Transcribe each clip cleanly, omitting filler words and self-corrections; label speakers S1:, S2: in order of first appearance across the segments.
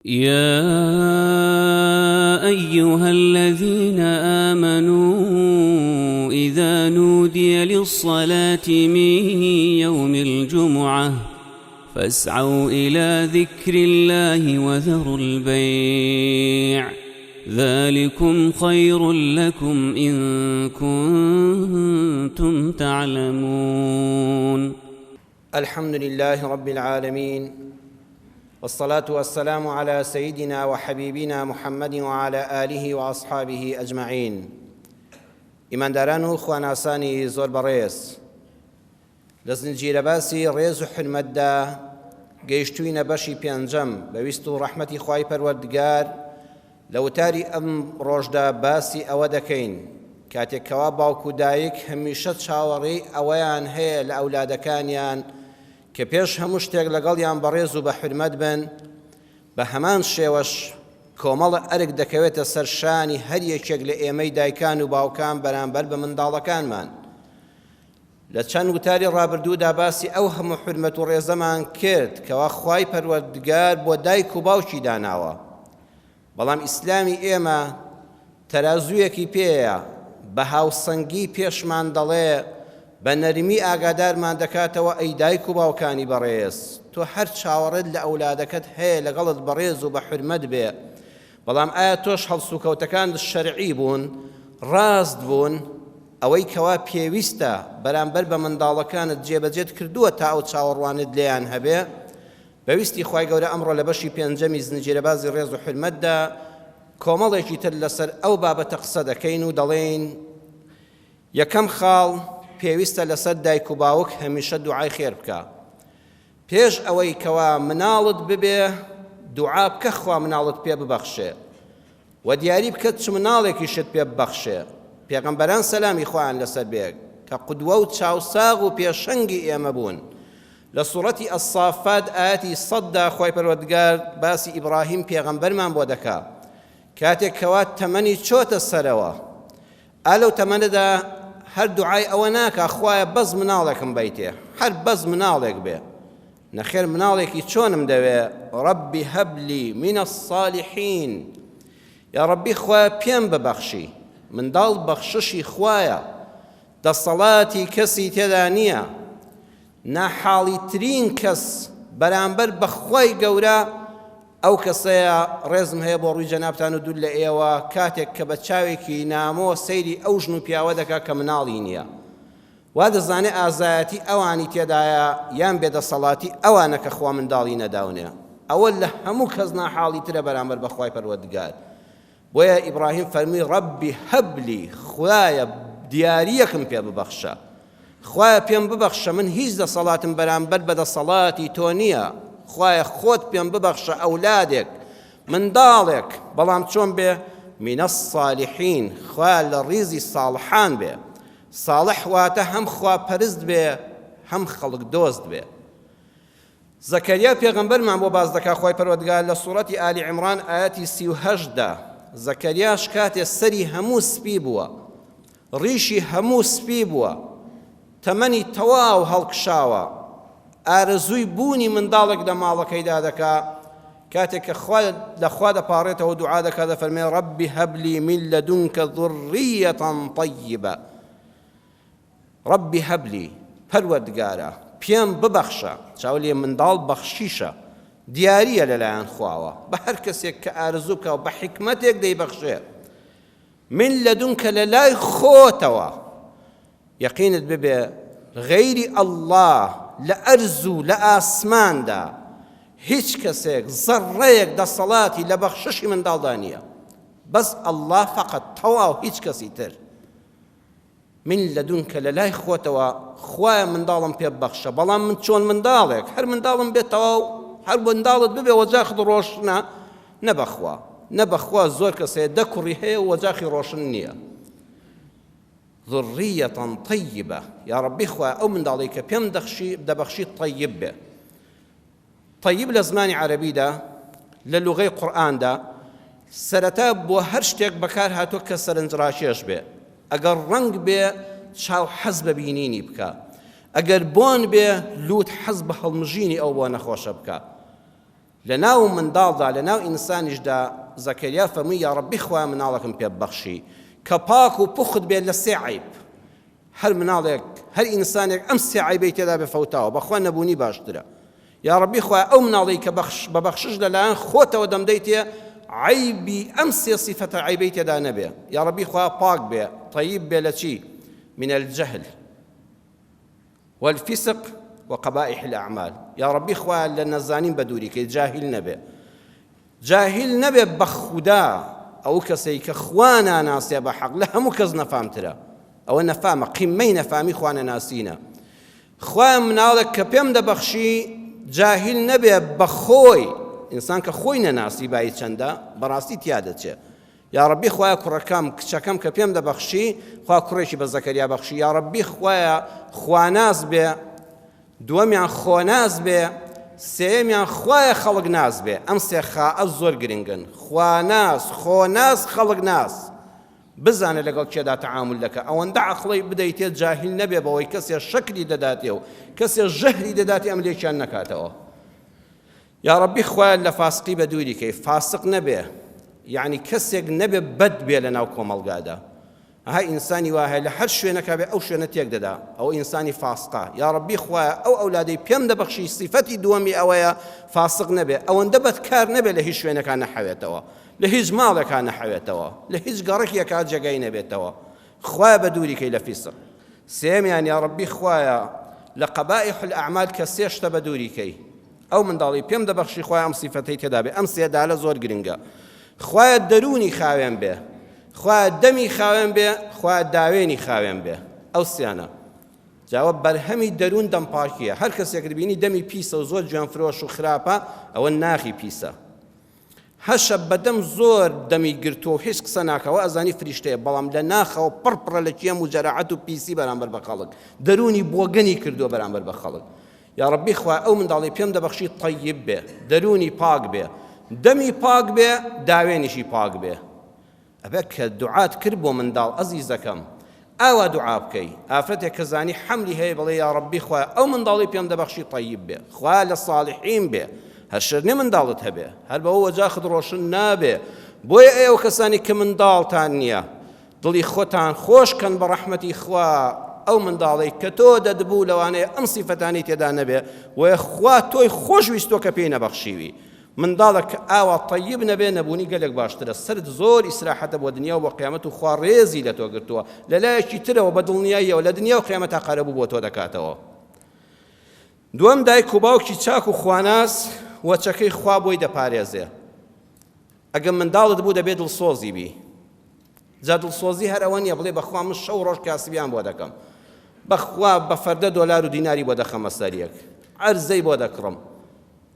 S1: يا أيها الذين آمنوا إذا نودي للصلاة من يوم الجمعة فاسعوا إلى ذكر الله وذروا البيع ذلكم خير لكم إن كنتم تعلمون.
S2: الحمد لله رب العالمين، والصلاة والسلام على سيدنا وحبيبنا محمد وعلى آله وأصحابه أجمعين. ئیمانداران و خواناسانی زۆر بەڕێز، لە زنجیرە باسی ڕێز و حرمەتدا گەیشتووینە بەشی پێنجەم. بەویست و ڕەحمەتی خوای پەروەردگار لە وتاری ئەم ڕۆژدا باسی ئەوە دەکەین کاتێکەوە باوک و دایک هەمیشە چاوەڕێی ئەوەیان هەیە لە ئەولادەکانیان کە پێش هەموو شتێک لەگەڵیان بەڕێز و بە حرمەت بن، بە هەمان شێوەش کۆمەڵە ئەرک دەکەوێتە سەر شانی هەر یەکێک لە ئێمەی دایکان و باوکان بەرامبەر بە منداڵەکانمان. لە چەند وتاری ڕابردوودا باسی ئەو هەموو حرمەت و ڕێزەمان کرد کەوا خوای پەروەردگار بۆ دایک و باوکی داناوە، بەڵام ئیسلامی ئێمە تەرازوویەکی پێیە، بە هاوسەنگی پێشمان دەڵێ، بە نەرمی ئاگادارمان دەکاتەوە ئەی دایک و باوکانی بەڕێز، تۆ هەر چاوەڕێت لە ئەولادەکەت هەیە لەگەڵت بەڕێز و بە حرمەت بێ، بەڵام ئایا تۆش هەڵسوکەوتەکان شەرعی بوون، ڕاست بوون، ئەوەی کەوا پێویستە بەرامبەر بە منداڵەکانت جێبەجێت کردووە تا ئەو چاوەڕوانت لێیان هەبێ؟ بەویستی خوای گەورە ئەمڕۆ لە بەشی پێنجەمی زنجیرە بازی ڕێز و حرمەتدا کۆمەڵێکی تر لەسەر ئەو بابەتە قسە دەکەین و دەڵێن یەکەم خاڵ پێویستە لەسەر دایک و باوک هەمیشە دوعای خێر بکە. پێش ئەوەی کەوا مناڵت ببێ دوعا بکە خوا مناڵت پێ ببەخشێ و دیاری بکەت چ مناڵێکیشت پێ ببەخشێ. پێغەمبەران سەلامی خوایان لەسەر بێ کە قودوە و چاوساغ و پێشەنگی ئێمە بوون. لە سوڕەتی ئەسافات ئاەتی 100دا خوای پەروەردگار باسی ئیبراهیم پێغەمبەرمان بۆ دەکا کاتێک کەوا تەمەنی چۆتە سەرەوە، ئالەو تەمەنەدا هەر دوعای ئەوە ناکە خوایە بەس مناڵێکم بیتێ، هەر بەس مناڵێک بێ، نەخێر مناڵێکی چۆنم دەوێ، ڕەبی هەبلی منە الصالحین، یا ڕەبی خوایە پێم ببەخشی. منداڵ بەخششی خوایە، دەسەڵاتی کەسی تێدا نییە. ناحاڵی ترین کەس بەرامبەر بەخوای گەورە ئەو کەسەیە. ڕێزم هەیە بۆ ڕووی جەنابتان و دوور لە ئێوە کاتێک کە بە چاوێکی نامۆ سەیری ئەو ژن و پیاوە دەکا کە مناڵی نییە، وا دەزانێ ئازایەتی ئەوانی تێدایە یان بێدەسەڵاتی ئەوانە کە خوا منداڵی نەداونێ. ئەوە لە هەموو کەس ناحاڵی ترە بەرامبەر بەخوای پەروەردگار. بۆیە ئیبراهیم فەرمی ڕەبی هەبلی، خوایە دیاریەکم پێ ببەخشە، خوایە پێم ببەخشە، من هیچ دەسەڵاتم بەرامبەر بە دەسەڵاتی تۆ نییە، خوایە خۆت پێم ببەخشە ئەولادێک منداڵێک، بەڵام چۆن بێ؟ منە الصالحین، خوایە لە ڕیزی ساڵحان بێ. ساڵح واتە هەم خواپەرست بێ هەم خەڵک دۆست بێ. زەکەریا پێغەمبەرمان بۆ باز دەکا خوای پەروەردگار لە سوڕەتی ئالی عیمران ئاەتی 38دا. زەکەریاش کاتێ سەری هەموو سپی بووە، ڕیشی هەموو سپی بووە، تەمەنی تەواو هەڵکشاوە، ئارەزووی بوونی منداڵێک لە ماڵەکەیدا دەکا، کاتێک کە لەخوا دەپاڕێتەوە دوعا دەکات دەفەرمێ ڕەبی هەبلی من لەدونکە ذوڕیەتەن طەیبە. ڕەبی هەبلی، پەروەردگارە پێم ببەخشە. چاو لێ منداڵ بەخشیشە، دیاریە لەلایەن خواوە، بە هەر کەسێک کە ئارزوو بکە و بە حکمەتێک دەیبەخشێ. من لەدونکە لەلای خۆتەوە، یەقینت ببێ غەیری ئەڵڵاه لە ئەرز و لە ئاسماندا هیچ کەسێک زەڕەیەک دەسەڵاتی لە بەخششی منداڵدا نییە، بەس ئەڵڵاه فەقەت، تەواو هیچ کەسی تر. من لەدونکە لەلای خۆتەوە خوایە منداڵم پێ ببەخشە، بەڵام من چۆن منداڵێک هەر منداڵم بێت تەواو هەر منداڵت ببێ وەجاخت ڕۆشنە، نەبەخوا نەبەخوا زۆر کەسێ دە کوڕی هەیە و وەجاخی ڕۆشن نییە. ذڕیەتەن طەیبە، یا ڕەبی خوایە ئەو منداڵی کە پێم دەبەخشی طەیب بێ. طەیب لە زمانی عەرەبیدا لە لوغەی قورئاندا سەرەتا بۆ هەر شتێک بەکار هاتووە کە سەرنجڕاکێش بێ. ئەگەر ڕەنگ بێ چاو حەز بە بینینی بکە، ئەگەر بۆن بێ لوت حەز بە هەڵمژینی ئەو بۆ نەخۆشە بکە. لە ناو منداڵدا لە ناو ئینسانیشدا زەکەریا فەرمووی یا ڕەبی خوا مناڵێکم پێ ببەخشی کە پاک و پوخت بێت لە سێ عیب هەر مناڵێک هەر ئینسانێک ئەم سێ عیبەی تێدا بێفەوتاوە بەخوا نەبوونی باشترە یا ڕەبی خوا ئەو مناڵی کە بە بەخشش لەلایەن خۆتەوە دەمدەیتێ عیبی ئەم سێ سیفەتە عیبەی تێدا نەبێ یا ڕەبی خوا پاک بێ طەیب بێ لە چی من الجهل والفسق وقبائح الأعمال يا ربي خوا لنزانين بدوري كي جاهل نبي بخدا أو كسي كخوانا ناسيا بحق لها مكز نفهم ترى أو نفهم قيمين نفهمي خوانا ناسينا خوان منالك كبيم دبخشي جاهل نبي بخوي إنسان كخوينا ناسي باي چندا براسي تيادتش يا ربي خوايا كركام كشكم كبيم دبخشي خوا كريشي بزكريا بخشي يا ربي خوايا خواناس بي دووەمیان خۆ ناز بێ سێمیان خوایە خەڵک ناز بێ ئەم سێ خاءە زۆر گرنگن خوا ناز خۆ ناز خەڵک ناز بزانە لەگەڵ کێدا تەعامل دەکە ئەوەندە عەقڵی بدەیتێ جاهیل نەبێ بەوەی کەسێ شەکری دەداتێ و کەسێ ژەهری دەداتێ ئەم لێکیان نەکاتەوە یا ڕەبی خوایە لە فاسقی بە دووری کەی فاسق نەبێ یعنی کەسێک نەبێ بەد بێ لە ناو کۆمەڵگادا هاي إنساني واهي لحر شوينك أو شوينة يقددا أو إنساني فاسقة يا ربي خوا أو أولادي بيم دبخشي صفتي دومي أويا فاسق نبي أو اندبت كار نبي لهي شوينك أنا حويتوا لهيج مالك أنا حويتوا لهيج قارك يكاد جاي نبي توا خوا بدوري كي لفيصل سيم يعني يا ربي خوايا لقبائح الأعمال كسيش تبدوري كي أو من ضالي بيم دبخشي خوايا أم صفتي تدابي أم سيدا على زور جرينجا خوايا دروني خاوين به خوا دەمی خاوێن بێ خوا داوێنی خاوێن بێ ئەو سیانە جاوە بەرهەمی دەروون دەمپاکیە هەر کەسێک بینی دەمی پیسە و زۆر گوێن فرۆش و خراپە ئەوە ناخی پیسە هەشە بەدەم زۆر دەمی گرتووە و هیچ قسە ناکەوە ئەزانی فریشتەیە بەڵام لە ناخەوە پڕپڕە لە کێم و جەراحەت و پیسی بەرامبەر بە خەڵک دەرونی بۆگەنی کردووە بەرامبەر بە خەڵک یا ڕەبی خوا ئەو منداڵی پێم دەبەخشی طەیب بێ دەرونی پاک بێ دەمی پاک بێ داوێنیشی پاک بێ ئەبێ کە دوعات کرد بۆ منداڵ ئەزیزەکەم ئاوا دوعا بکەی ئافرەتێک کە زانی حەملی هەیە بڵێ یا ڕەبی خوا ئەو منداڵی پێم دەبەخشی طەیب بێ خوا لە صالحین بێ هەر شەرنی منداڵت هەبێ هەر بەوە وەجاخت ڕۆشن نابێ بۆیە ئێوە کەسانی کە منداڵتان نییە دڵی خۆتان خۆشکەن بە ڕەحمەتی خوا ئەو منداڵی کە تۆ دەدبوو لەوانەیە ئەم سیفەتانی تێدا نەبێ وەیە خوا تۆی خۆش ویستۆ کە پێی نەبەخشیوی منداڵك ئاوا طەیب نەبێ نەبوونی گەلێک باشترە سرد زۆر ئیسراحەتە بۆ دنیا و بۆ قیامەت و خوا ڕێزی لە تۆ گرتووە لەلایەکی ترەوە بە دڵنیاییەوە لە دنیا و قیامەتا قەرەبوو بۆ تۆ دەکاتەوە دووەم دایک و باوکی چاک و خواناس وەچەکەی خوا بۆی دەپارێزێ ئەگەر منداڵت بوو دەبێت دڵسۆزی بی جا دڵسۆزی هەر ئەوە نییە بڵێ بەخوا من شەو ڕۆژ کاسبیان بۆ دەکەم بەخوا بە فەردە دۆلار و دیناری بۆ دەخەمە سەریەک عەرزەی بۆ دەکڕم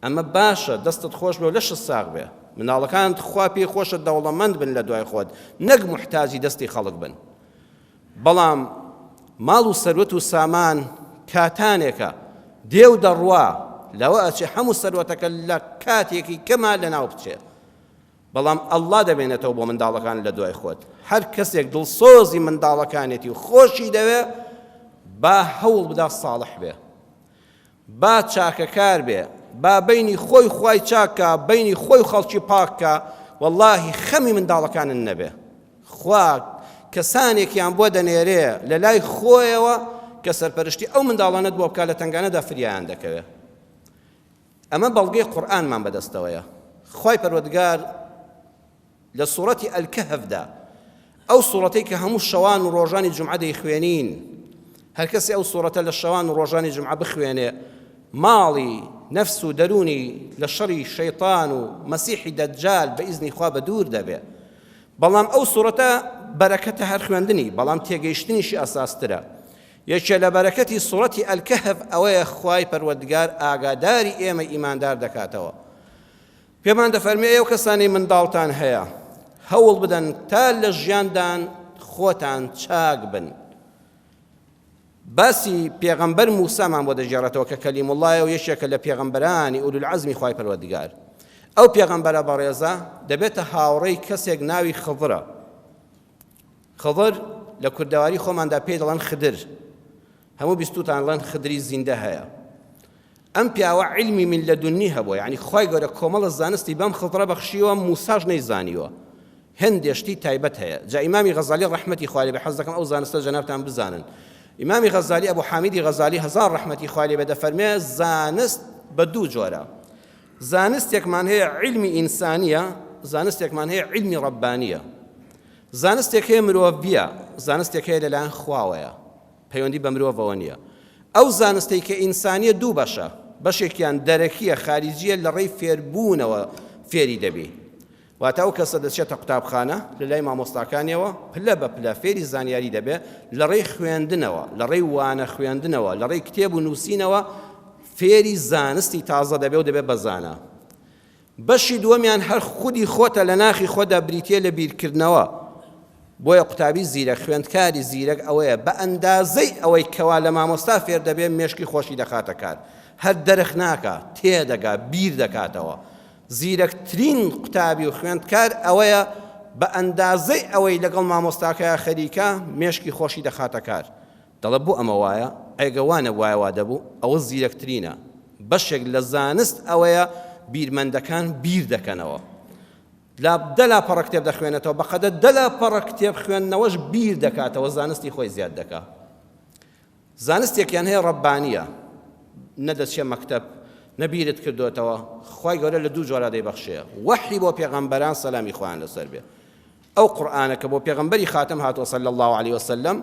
S2: ئەمە باشە دەستت خۆش بێ و لەشت ساغ بێ مناڵەکانت خوا پێی خۆشە دەوڵەمەند بن لە دوای خۆت نەک محتاجی دەستی خەڵک بن بەڵام ماڵ و سەروەت و سامان کاتانێکە دێ و دەڕوا لەوە ئەچێ هەموو سەروەتەکە لە کاتێکی کەما لەناو بچێ بەڵام ئەڵڵا دەبێنێتەوە بۆ منداڵەکان لە دوای خۆت هەر کەسێک دڵسۆزی منداڵەکانێتی و خۆشی دەوێ با هەوڵ بدا ساڵح بێ با چاکەکار بێ با بینی خۆی خوای چاکە بینی خۆی خەڵکی پاکە واللهی خەمی منداڵەکانن نەبێ خوا کەسانێکیان بۆ دەنێرێ لە لای خۆیەوە کە سەرپەرشتی ئەو منداڵانت بۆ بکات لە تنگانەدا فریایان دەکەوێت ئەمە بەڵگەی قورئانمان بەدەستەوەیە خوای پەروەردگار لە سوورەتی ئەلکەهفدا ئەو سوورەتەی کە هەموو شەوان و ڕۆژانی جومعە دەیخوێنین هەر کەسی ئەو سوورەتە لە شەوان و ڕۆژانی جومعە بخوێنێ ماڵی نفس و دەرونی لە شەڕی شەیطان و مەسیحی دەجال بە ئیزنی خوا بە دوور دەبێ بەڵام ئەو سوورەتە بەرەکەتە هەر خوێندنی بەڵام تێگەیشتنیشی ئەساسترە یەکێ لە بەرەکەتی سوورەتی ئەلکەهف ئەوەیە خوای پەروەردگار ئاگاداری ئێمە ئیماندار دەکاتەوە پێمان دەفەرمێ ئێوە کەسانی منداڵتان هەیە هەوڵ بدەن تا لە ژیاندان خۆتان چاک بن باسی پێغەمبەر موسامان بۆ دەژێڕێتەوە کە کەلیم وڵایە و یەکێکە لە پێغەمبەرانی ئولوالعەزمی خوای پەروەردگار ئەو پێغەمبەرە بەڕێزە دەبێتە هاوڕێی کەسێک ناوی خضرە خضر لە کوردەواری خۆماندا پێی دەڵێن خدر هەموو بیستوتان دەڵێن خدری زیندە هەیە ئەم پیاوە علمی من لەدونی هەبووە، یعنی خی گەورە کۆمەڵە زانستی بەم خڵڕە بەخشیوە موساش نەیزانیوە، هەندێشتی تایبەت هەیە. جا ئیمامی غەزالی ڕەحمەتی خوای لێ بێ، حەز دەکەم ئەو زانستە جەنابتان بزانن. ئیمامی غەزالی ئەبوو حامیدی غەزالی هەزار ڕەحمەتی خوای لێ بێ دەفەرمێ زانست بە دوو جۆرە، زانستێکمان هەیە علمی ئینسانیە، زانستێکمان هەیە علمی ڕەبانیە. زانستێک هەیە مرۆڤیە، زانستێک هەیە لەلایەن خواوەیە، پەیوەندی بە مرۆڤەوە نییە. ئەو زانستەی کە ئینسانیە دوو بەشە، بەشێکیان دەرەکیە خارجیە لە ڕێی فێربوونەوە فێری دەبێ، واتە ئەو کەسە دەچێتە قوتابخانە لە لای مامۆستاکانیەوە پلە بە پلە فێری زانیاری دەبێ لە ڕێی خوێندنەوە، لە ڕێی وانە خوێندنەوە، لە ڕێی کتێب و نووسینەوە فێری زانستی تازە دەبێ و دەبێ بەزانە. بەشی دووەمیان هەر خودی خۆتە لە ناخی خۆدا بریتێ لە بیرکردنەوە، بۆیە قوتابی زیرەک خوێندکاری زیرەک ئەوەیە بە ئەندازەی ئەوەی کەوا لە مامۆستا فێر دەبێ مێشکی خۆشی دەخاتە کار، هەر دەرەخ ناکە تێدەگا بیر دەکاتەوە. زیرەکترین قوتابی و خوێندکار ئەوەیە بە ئەندازەی ئەوەی لەگەڵ مامۆستاکەیە خەریکە مێشکی خۆشی دەخاتە کار. دەڵێ بۆ ئەمە وایە ئەگەوانە وایەوا دەبوو ئەوە زیرەکترینە. بەشێک لە زانست ئەوەیە بیرمەندەکان بیر دەکەنەوە، دەلا پەڕە کتێب دەخوێنێتەوە، بەقەدە دەلا پەڕە کتێب خوێندنەوەش بیر دەکاتەوە، زانستی خۆی زیاد دەکا. زانستێکیان هەیە ڕەبانیە، نەدەچێ مەکتەب نەبیرت کردوێتەوە، خی گەورە لە دوو جۆرە دەیبەخشێ. وەحی بۆ پێغەمبەران سەلامی خۆیان لەسەر بێ، ئەو قورئانە کە بۆ پێغەمبەری خاتم هاتووە صلی الله علیه وسلم،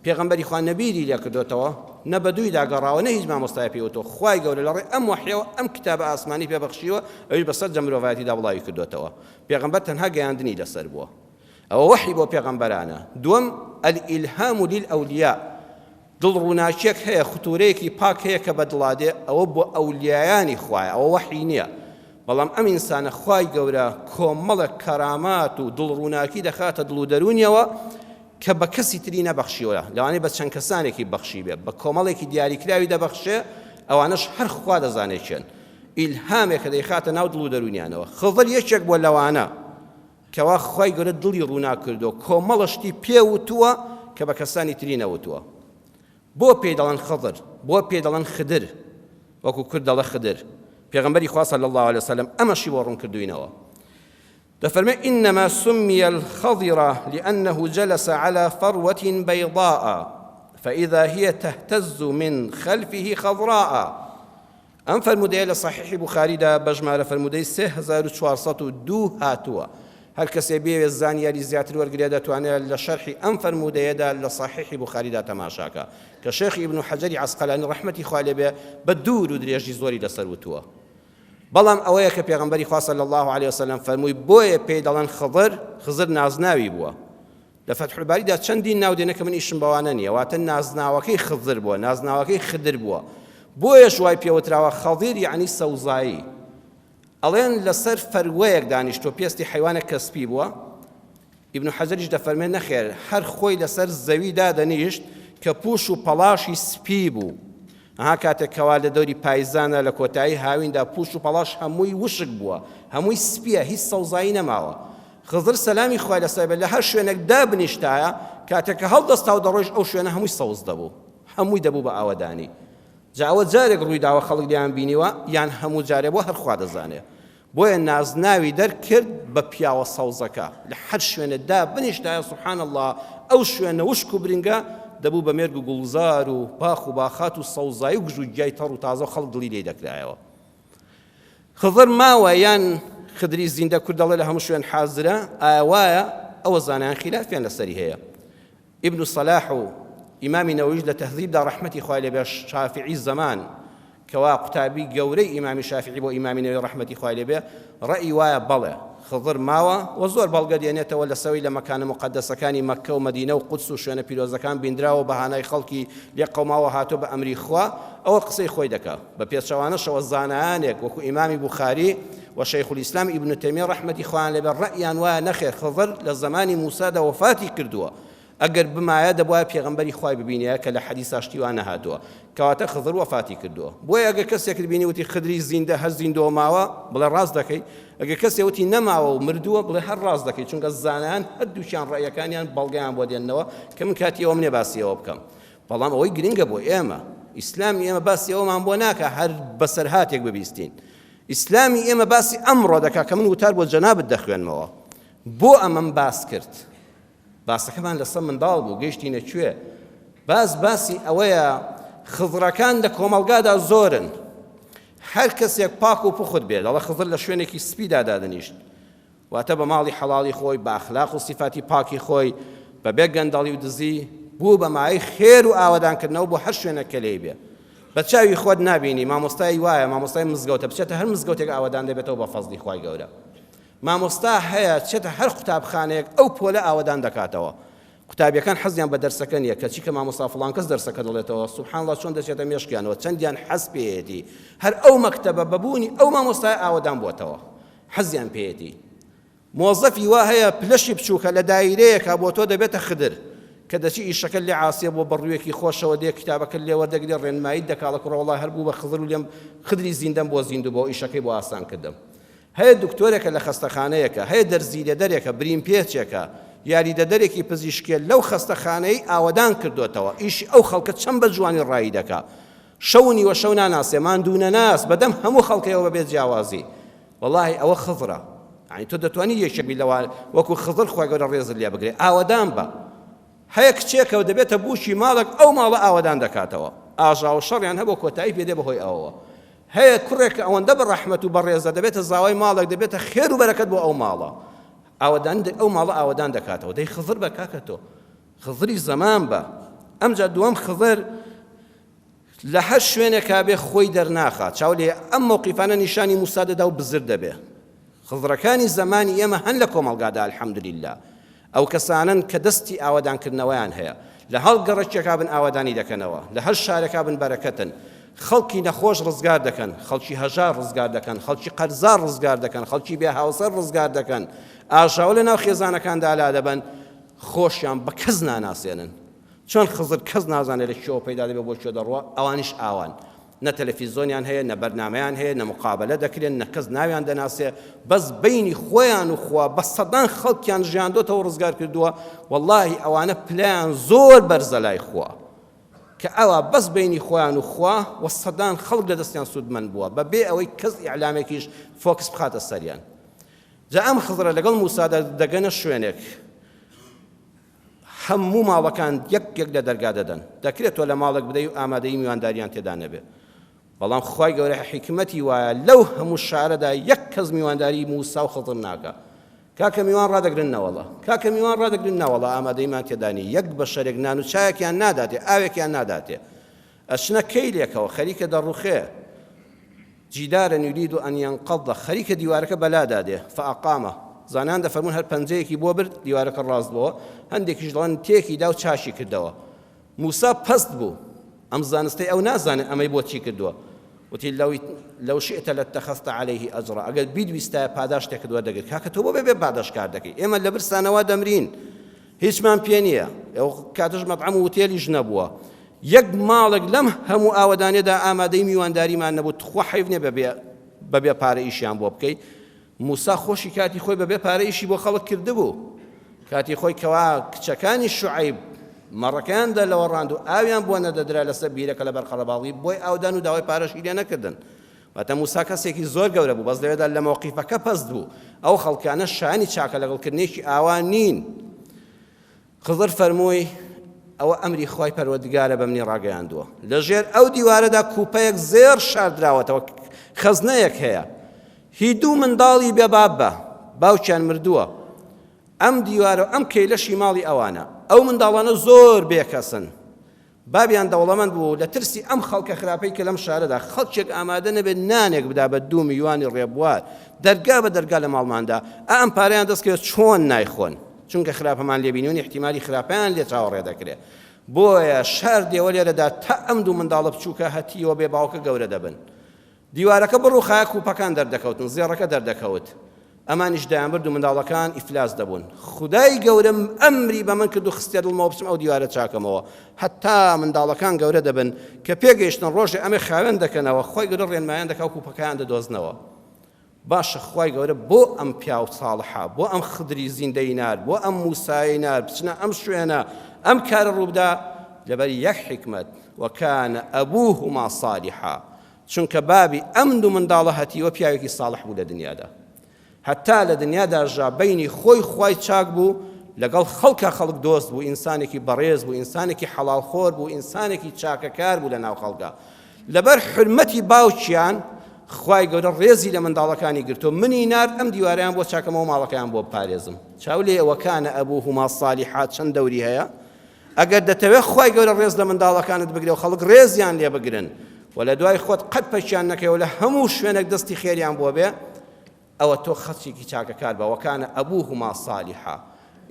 S2: پێغەمبەری خوا نەبیری لێ کردوێتەوە، نە بە دووی داگەڕاوە، نە هیچ مامۆستای پێوتەوە. خی گەورە لە ڕێی ئەم وەحیەوە ئەم کتابە ئاسمانی پێبەخشیوە، ئەوی بەسەر مرۆڤایەتیدا وڵاوی کردوێتەوە. پێغەمبەر تەنها گەیاندنی لەسەر بووە، ئەوە وەحی بۆ پێغەمبەرانە. دووەم ئەلئیلهام للئەولیا، دڵڕووناچیەک هەیە، خوتورەیەکی پاک هەیە کە بە دڵادێ، ئەوە بۆ ئەولیایانی خوایە، ئەوە وەحی نییە. بەڵام ئەم ئینسانە خی گەورە کۆمەڵە کەرامات و دڵڕووناکی دەخاتە دڵ و دەرونیەوە کە بە کەسی تری نەبەخشیوە، لەوانەیە بە چەند کەسانێکی بەخشی بێ، بە کۆمەڵێکی دیاریکراوی دەبەخشێ، ئەوانەش هەر خوا دەزانێکێن. ئیلهامێکە دەیخاتە ناو دڵ و دەرونیانەوە. خضر یەکێک بۆ لەوانە کەوا خی گەورە دڵی ڕوونا کردو، کۆمەڵەشتی پێوتووە کە بە کەسانی تری نەوتووە. بۆ پێی دەڵێن خضر، بۆ پێی دەڵێن خدر، وەکو کورد دەڵێ خدر. پێغەمبەری خوا صلی الله علیه وسلم ئەمەشی بۆ ڕوون کردوینەوە. دفرمي إنما سمي الخضر لأنه جلس على فروة بيضاء فإذا هي تهتز من خلفه خضراء. أم فرمودي لصحيح بخاري دا بجمع فرمودي 3402 هاتوا. هل كسبيه الزانية لزيادة الورقلية تواني لشرح أم فرمودي دا لصحيح بخاري دا تماشاكا كشيخ ابن حجر عسقلاني رحمتي خوالي بدور ودريجي زوري لسروتوا. بەڵام ئەوەیە کە پێغەمبەری خوا صلی الله علیه وسلم فەرمووی بۆیە پێی دەڵێن خضر نازناوی بووە. لە فەتح الباریدا چەندین ناو دێنە کە من ئیشم بەوانە نییە، واتە نازناوەکەی خضر بووە، نازناوەکەی خدر بووە. بۆیە شوای پێوتراوە خەضیر یعنی سەوزایی. ئەڵێن لەسەر فەروەیەک دانیشتۆ پێستی حیوانە کەسپی بووە. ئیبن حەجەریش دەفەرمێ نەخێر هەر خۆی لەسەر زەویدا دەنیشت کە پوش و پەڵاشی سپی بوو. ئەها کاتێک کەوا لە دەوری پایزانە لە کۆتایی هاویندا پوش و پەڵاش هەمووی وشک بووە، هەمووی سپیە، هیچ سەوزایی نەماوە. خضر سەلامی خوای لەسەر بێت لە هەر شوێنێک دابنیشتایە، کاتێک کە هەڵدەستا و دەڕۆیش ئەو شوێنە هەمووی سەوز دەبوو، هەمووی دەبوو بە ئاوەدانی. جا ئەوە جارێک ڕوویداوە خەڵک لیان بینیوە یان هەموو جارێ بۆ هەر خوا دەزانێ. بۆیە نازناوی دەرکرد بە پیاوە سەوزەکە، لە هەر شوێنێکدا بنیشتایە سوبحان الله ئەو شوێنە وشک و برنگە دەبوو بە مێرگ و گوڵزار و باخ و باخات و سەوزایی و گژوگیای تەڕ و تازە و خەڵک دڵی لێ دەکرایەوە. خضر ماوە یان خدری زیندە کورد دەڵێ لە هەموو شوێن حازرە، ئایا وایە؟ ئەوە زانایان خلافیان لەسەری هەیە. ئیبن صلاح و ئیمامی نەوەویش لە تەهذیبدا ڕەحمەتی خوای لێ بێ شافعی زەمان کەوا قوتابی گەورەی ئیمامی شافعی بۆ ئیمامی نەوەوی ڕەحمەتی خوای لێ بێ ڕەئی وایە بەڵێ خضر ماوە و زۆر بەڵگە دێنێتەوە لە سەوی لە مەکانە مقدسەکانی مەککە و مەدینە و قودس و شوێنە پیرۆزەکان بینراوە بەهانای خەڵکی لێ قەوماوە هاتۆ بە ئەمری خوا، ئەوە قسەی خۆی دەکا. بە پێچەوانەشەوە زانایانێک وەکو ئیمامی بوخاری و شەیخ الئیسلام ئیبن تەیمیە ڕەحمەتی خوایان لێ بێ ڕەئیان وایە نەخێر خضر لە زمانی موسادا وەفاتی کردووە، ئەگەر بمایە دەبوایە پێغەمبەری خوای ببینێ کە لە حەدیث ئاشتیوان نەهاتووە، کەواتە خضر وەفاتی کردووە. بۆیە ئەگەر کەسێک بینی وتی خدری زیندە هەر زیندەوە ماوە بڵێ ڕاست دەکەی، ئەگەر کەسێ وتی نەماوە و مردووە بڵێ هەر ڕاست دەکەی، چونکە زانایان هەردووچیان ڕێیەکانیان بەڵگەیان بۆ دێننەوە کە من کاتیەوە منێ باسیەوە بکەم. بەڵام ئەوەی گرنگە بۆ ئێمە ئیسلامی ئێمە باسی ئەومان بۆ ناکە هەر بەسەرهاتێک ببیستین. ئیسلامی ئێمە باسی ئەمڕۆ دەکا کە من وتار بۆ جەنابت دەخوێنمەوە. بۆ ئەمەم باس کرد. باسەکەمان لەسەر منداڵ بوو گەیشتینە کوێ. باسی ئەوەیە خزڕەکان لە کۆمەڵگادا زۆرن. هەر کەسێک پاک و پوخت بێت ئەڵە خزر لە شوێنێکی سپیدا دادەنیشت. واتە بە ماڵی حەڵاڵی خۆی بە ئەخلاق و سیفاتی پاکی خۆی بەبێ گەندەڵی و دزی بوو بە مای خێر و ئاوەدانکردنەوە بۆ هەر شوێنە کە لێی بێ. بە چاوی خۆت نابینی مامۆستای وایە مامۆستای مزگەوتە بچێتە هەر مزگەوتێک ئاوەدان دەبێتەوە بە فەزلی خوای گەورە. مامۆستا هەیە چێتە هەر قوتابخانەیەک ئەو پۆلە ئاوەدان دەکاتەوە. قوتابیەکان حەزیان بە دەرسەکە نییە کەچی کە مامۆستا فڵان کەس دەرسەکە دەڵێتەوە سوبحان الله چۆن دەچێتە مێشکیانەوە چەندیان حەز پێیەتی هەر ئەو مەکتەبە بەبوونی ئەو مامۆستای ئاوەدان بووەتەوە حەزیان پێیەتی. مۆزەفی وا هەیە پلەشی بچووکە لە دایرەیەکە بۆ تۆ دەبێتە خدر کە دەچی ئیشەکە لێ عاسیە بۆ بڕوویەکی خۆشەوە دێ کتابەکە لێ وەردەگرێ ڕێنمایی دەکاڵە کوڕەوەڵای هەر بوو بە خزر و لێم خدری زیندەم بۆ زیندوو بۆ ئیشەکەی بۆ ئاسان کردم. هەیە دکتۆرێکە لە خەستەخانەیەکە هەیە دەرزی لێدەرێکە بریم پێچێکە یاریدەدەرێکی پزیشکیە لەو خەستەخانەی ئاوەدان کردوێتەوە ئیشی ئەو خەڵکە چەند بە جوانی ڕایی دەکا. شەونی وە شەو ناناسێ ماندوو نەناس بەدەم هەموو خەڵکەوە بەبێت جیاوازی. وەڵاهی ئەوە خزرە. یعنی تۆ دەتوانی یەکێکی لەوە وەکو خزر خوای گەورە ڕێزت لێ بگرێ ئاوەدان بە. هەیە کچێکەوە دەبێتە بوشی ماڵک ئەو ماڵە ئاوەدان دەکاتەوە. ئاژا و شەڕیان هەبوو کۆتایی پێدێ بەهۆی ئەوەوە. هەیە کوڕێک ئەوەندە بە ڕەحمەت و بەڕێزە دەبێتە زاوای ماڵێک دەبێتە خێر و بەرەکەت بۆ ئەو ماڵە. ئاوەدان ئەو ماڵە ئاوەدان دەکاتەوە. دەی خزر بە کاکە تۆ خزری زەمان بە. ئەمجا دووەم خزر لە هەر شوێنێکا بێ خۆی دەرناخات. چاو لێ ئەم موقیفانە نیشانی موسا دەدا و بزر دەبێ. خزرەکانی زەمانی ئێمە هەن لە کۆمەڵگادا الحەمدولله ئەو کەسانن کە دەستی ئاوەدانکردنەوەیان هەیە لە هەڵ گەڕەکێکا بن ئاوەدانی دەکەنەوە لە هەر شارێکا بن بەرەکەتن خەڵکی نەخۆش ڕزگار دەکەن خەڵکی هەژار ڕزگار دەکەن خەڵکی قەرزار ڕزگار دەکەن خەڵکی بێ هاوسەر ڕزگار دەکەن ئاژاوە لە ناو خێزانەکاندا لا دەبن خۆشیان بە کەس ناناسێنن چۆن خزر کەس نازانێت لە شێوە پەیدا دەبێت بۆ شێ دەڕوە ئەوانیش ئاوان نە تەلەڤیزۆنیان هەیە نە بەرنامەیان هەیە نە مقابلە دەکرێن نە کەس ناویان دەناسێ بەس بەینی خۆیان و خوا بە سەدان خەڵکیان ژیاندۆتەوە ڕزگار کردووە وەڵڵاهی ئەوانە پلەیان زۆر بەرزە لای خوا کە ئەوە بەس بەینی خۆیان و خوا وە سەدان خەڵک لە دەستیان سوودمەند بووە بەبێ ئەوەی کەس ئیعلامێکیش فۆکس بخاتە سەریان جا ئەم خزرە لەگەڵ موسا دەگەنە شوێنێک هەموو ماڵەکان یەک لە دەرگا دەدەن دەکرێت تۆ لە ماڵێک بدەی و ئامادەی میوانداریان تێدا نەبێ بەڵام خوای گەورە حیکمەتی وایە لەو هەموو شارەدا یەک کەس میوانداری موسا و خزر ناکە کاکە میوان ڕادەگرنەوەڵە کاکە میوان ڕادەگرنەوەڵە ئامادەیمان تێدانی یەک بە شەرێک نان و چایەکیان ناداتێ ئاوێکیان ناداتێ ئەچنە کەیلێکەوە خەریکە دەڕوخێ جیدارا یرید أن ينقض خەریکە دیوارەکە بەلادادێ فأقامە زانان دەفەرمون هەر پەنجەیەکی بۆ برد دیوارەکە ڕاست بووە هەندێکیش دەڵێن تێکی دا و چاشی کردەوە موسا پەست بوو ئەم زانستەی ئەو نازانێت ئەمەی بۆ چی کردووە وتی لو شئت لاتخذت عليه أجرا ئەگەر بیدویستە پاداش تێکت وەردەگرت کاکە تۆ بۆ بێ پاداشکار دەکەی ئێمە لە برسانەوە دەمرین هیچمان پێ نییە ئەو کاتەش مەطعەم و وتێلیش نەبووە یەک ماڵێک لەم هەموو ئاوەدانێدا ئامادەی میوانداریمان نەبوو تخوا حیف نییە بەبێ پارە ئیشیان بۆ بکەیت موسا خۆشی کاتی خۆی بەبێ پارە ئیشی بۆ خەڵک کردبوو کاتی خۆی کەوا کچەکانی شوعیب مەڕەکەیاندا لەوە ڕاند و ئاویان بۆ نەدەدرا لەسەر بیرەکە لە بەرخەڵەباڵی بۆی ئاودان و داوای پارەشی لێ نەکردن واتە موسا کەسێکی زۆر گەورە بوو بەس لەوێدا لە مەوقیفەکە پەست بوو ئەو خەڵکانە شانی چاکە لەگەڵکردنێکی ئاوان نین خزر فەرمووی ئەوە ئەمری خوای پەروەردگارە بە منی ڕاگەیاندووە لەژێر ئەو دیوارەدا کوپەیەک زێر شاردراوەتەوە خەزنەیەک هەیە هی دوو منداڵی بێباب بە باوکیان مردووە ئەم دیوارە ئەم کەیلەشی ماڵی ئەوانە ئەو منداڵانە زۆر بێکەسن بابیان دەوڵەمەند بوو لە ترسی ئەم خەڵکە خراپەی کە لەم شارەدا خەڵکێک ئامادە نەبێت نانێک بدا بە 2 میلیۆنی ڕێبوار دەرگا بە دەرگا لە ماڵماندا ئەم پارەیان دەستکەوێت چۆن نایخۆن چونکە خراپەمان لێبینیون احتیمالی خراپەیان لێ چاوەڕێ دەکرێت بۆیە شار دێوە لێرەدا تا ئەم دوو منداڵە بچووکە هەتیەوە بێ باوکە گەورە دەبن دیوارەکە بڕووخایە کوپەکان دەردەکەوتن زێڕەکە دەردەکەوت ئەمانیش دایانبرد و منداڵەکان ئیفلاس دەبوون خودای گەورەم ئەمری بە من کرد و خستێ دڵمەوە بچم ئەو دیوارە چاکەمەوە هەتا منداڵەکان گەورە دەبن کە پێگەیشتن ڕۆژێ ئەمێ خاوێن دەکەنەوە خۆی گەورە ڕێنمایان دەکا و کوپەکان دەدۆزنەوە باشە خوای گەورە بۆ ئەم پیا و ساڵحە بۆ ئەم خدری زیندەی نار بۆ ئەم موسای نار بچنە ئەم شوێنە ئەم کارە ڕووبدا لەبەر یەک حکمت وەکانە ئەبووهما صالحا چونکە بابی ئەم دوو منداڵە هەتیوە پیاوێکی ساڵح بوو لە دنیادا هەتا لە دنیادا ژا بەینی خۆی خوای چاک بوو لەگەڵ خەڵکە خەڵک دۆست بوو ئینسانێکی بەڕێز بوو ئینسانێکی حەڵالخۆر بوو ئینسانێکی چاکەکار بوو لە ناو خەڵکە لەبەر حرمەتی باوکیان خوای گەورە ڕێزی لە منداڵەکانی گرتو منی نار ئەم دیوارەیان بۆ چاکەمەوە ماڵەکەیان بۆ بپارێزم چاو لێ وەکانە ئەبووهما صالحات چەند دەوری هەیە ئەگەر دەتەوێت خوای گەورە ڕێز لە منداڵەکانت بگرێ و خەڵک ڕێزیان لێ بگرن و لە دوای خۆت قەت پەچیان نەکەیەوە لە هەموو شوێنێک دەستی خێریان بۆ بێ ئەوە تۆ خەڵکێکی چاکەکار بە وەکانە ئەبووهما صالحا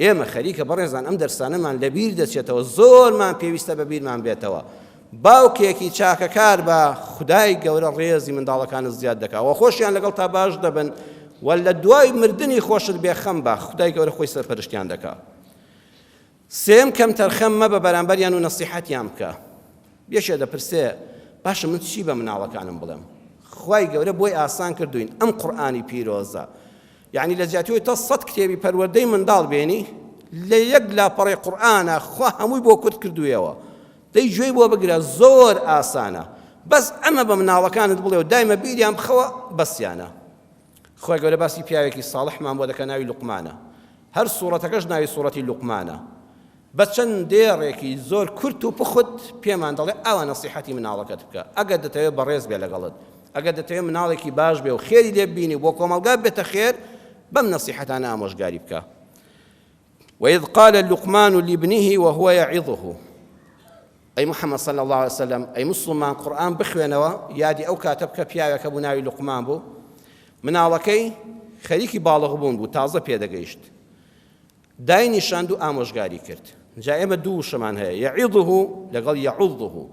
S2: ئێمە خەریکە بەڕێزان ئەم دەرسانەمان لەبیر دەچێتەوە زۆرمان پێویستە بە بیرمان بێتەوە باوکێکی چاکەکار بە خدای گەورە ڕێزی منداڵەکانت زیاد دەکات و خۆشیان لەگەڵ تا باش دەبن و لە دوای مردنی خۆشت بێخەم بە خدای گەورە خۆی سەرپەرشتیان دەکات سێم کەم تەرخەم مەبە بەرامبەریان و نەسیحەتیان بکە یەکێ دەپرسێ باشە من چی بە مناڵەکانم بڵێم خوای گەورە بۆی ئاسان کردوین ئەم قورئانی پیرۆزە یعنی لە جیاتیەوەی تا 100 کتێبی پەروەردەی منداڵ بێنی لە یەک لاپەڕی قورئانە خوا هەمووی بۆ کورت کردوویەوە دەی گوێی بۆ بگرە زۆر ئاسانە بەس ئەمە بە مناڵەکانت بڵێ و دایمە بیریان بخەوە بەسیانە خوای گەورە باسی پیاوێکی ساڵحمان بۆ دەکە ناوی لوقمانە هەر سوورەتەکەش ناوی سوورەتی لوقمانە بە چەند دێڕێکی زۆر کورت و پخت پێمان دەڵێ ئەوە نەسیحەتی مناڵەکەت بکە ئەگەر دەتەوێت بەڕێز بێ لەگەڵت ئەگەر دەتەوێت مناڵێکی باش بێ و خێری لێ ببینی بۆ کۆمەلگا بێتە خێر بەم نەسیحەتانە ئامۆژگاری بکە وإذ قال لقمان لابنه وهو يعظه أي محمد صلى الله عليه وسلم أي مسلمان قرآن بخوێنەوە یادی ئەو کاتە بکە پیاوێکە بوو ناوی لوقمان بوو مناڵەکەی خەریکی باڵغ بوون بوو تازە پێدەگەیشت دای نیشاند و ئامۆژگاری کرد جا ئێمە دوو شەمان هەیە یعظه لەگەڵ یعظه